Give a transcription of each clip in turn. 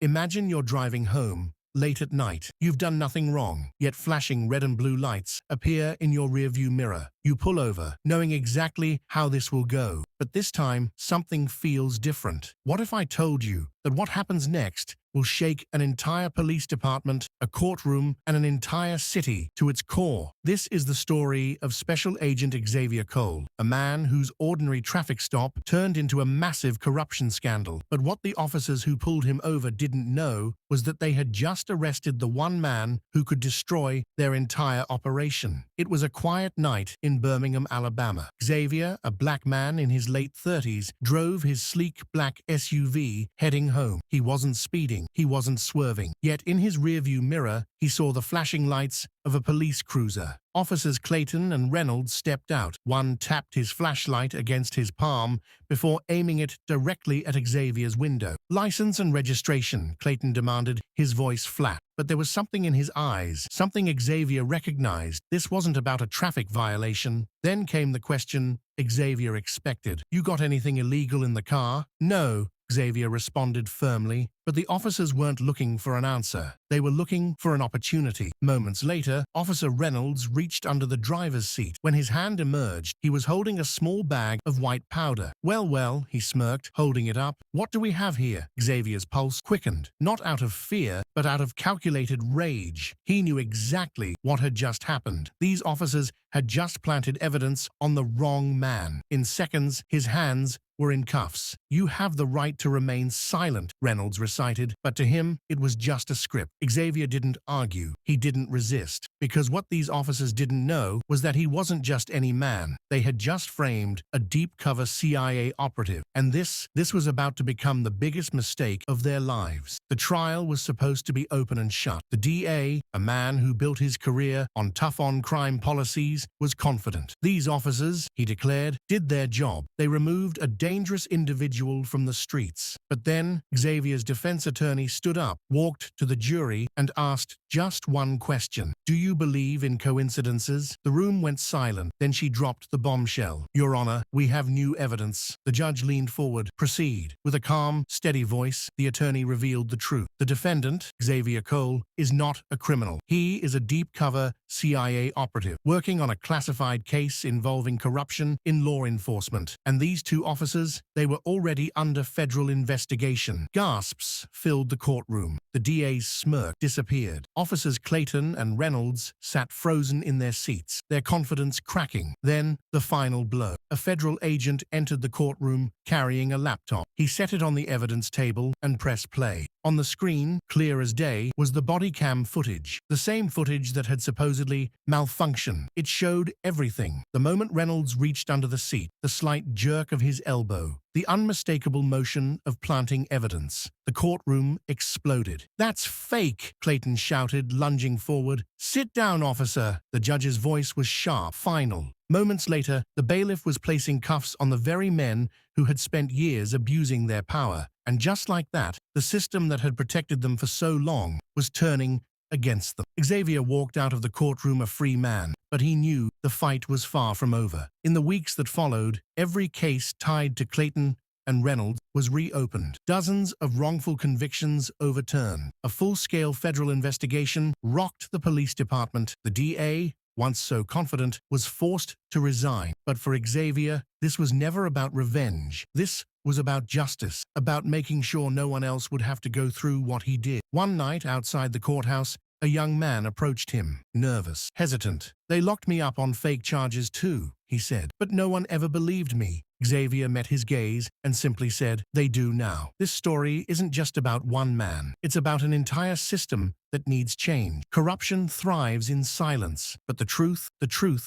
Imagine you're driving home, late at night. You've done nothing wrong, yet flashing red and blue lights appear in your rearview mirror. You pull over, knowing exactly how this will go. But this time, something feels different. What if I told you that what happens next will shake an entire police department, a courtroom, and an entire city to its core? This is the story of Special Agent Xavier Cole, a man whose ordinary traffic stop turned into a massive corruption scandal. But what the officers who pulled him over didn't know was that they had just arrested the one man who could destroy their entire operation. It was a quiet night in Birmingham, Alabama. Xavier, a black man in his late 30s, drove his sleek black SUV heading home. He wasn't speeding, he wasn't swerving. Yet in his rearview mirror, he saw the flashing lights of a police cruiser. Officers Clayton and Reynolds stepped out. One tapped his flashlight against his palm before aiming it directly at Xavier's window. "License and registration," Clayton demanded, his voice flat. But there was something in his eyes, something Xavier recognized. This wasn't about a traffic violation. Then came the question Xavier expected. "You got anything illegal in the car?" "No," Xavier responded firmly. But the officers weren't looking for an answer. They were looking for an opportunity. Moments later, Officer Reynolds reached under the driver's seat. When his hand emerged, he was holding a small bag of white powder. Well, he smirked, holding it up. "What do we have here?" Xavier's pulse quickened, not out of fear, but out of calculated rage. He knew exactly what had just happened. These officers had just planted evidence on the wrong man. In seconds, his hands were in cuffs. "You have the right to remain silent," Reynolds recited, but to him, it was just a script. Xavier didn't argue. He didn't resist. Because what these officers didn't know was that he wasn't just any man. They had just framed a deep-cover CIA operative, and this was about to become the biggest mistake of their lives. The trial was supposed to be open and shut. The DA, a man who built his career on tough-on-crime policies, was confident. "These officers," he declared, "did their job. They removed a dangerous individual from the streets." But then, Xavier's defense attorney stood up, walked to the jury, and asked just one question. "Do you believe in coincidences?" The room went silent. Then she dropped the bombshell. "Your Honor, we have new evidence." The judge leaned forward. "Proceed." With a calm, steady voice, the attorney revealed the truth. The defendant, Xavier Cole, is not a criminal. He is a deep-cover CIA operative, working on a classified case involving corruption in law enforcement. And these two officers, they were already under federal investigation. Gasps filled the courtroom. The DA's smirk disappeared. Officers Clayton and Reynolds sat frozen in their seats, their confidence cracking. Then, the final blow. A federal agent entered the courtroom carrying a laptop. He set it on the evidence table and pressed play. On the screen, clear as day, was the body cam footage, the same footage that had supposedly malfunctioned. It showed everything. The moment Reynolds reached under the seat, the slight jerk of his elbow, the unmistakable motion of planting evidence. The courtroom exploded. "That's fake!" Clayton shouted, lunging forward. "Sit down, officer!" The judge's voice was sharp, final. Moments later, the bailiff was placing cuffs on the very men who had spent years abusing their power. And just like that, the system that had protected them for so long was turning against them. Xavier walked out of the courtroom a free man, but he knew the fight was far from over. In the weeks that followed, every case tied to Clayton and Reynolds was reopened. Dozens of wrongful convictions overturned. A full-scale federal investigation rocked the police department. The DA, once so confident, was forced to resign. But for Xavier, this was never about revenge. This was about justice, about making sure no one else would have to go through what he did. One night outside the courthouse, a young man approached him, nervous, hesitant. "They locked me up on fake charges too," he said. "But no one ever believed me." Xavier met his gaze and simply said, "They do now." This story isn't just about one man. It's about an entire system that needs change. Corruption thrives in silence, but the truth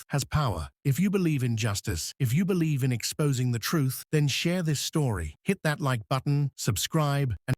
has power. If you believe in justice, if you believe in exposing the truth, then share this story. Hit that like button, subscribe, and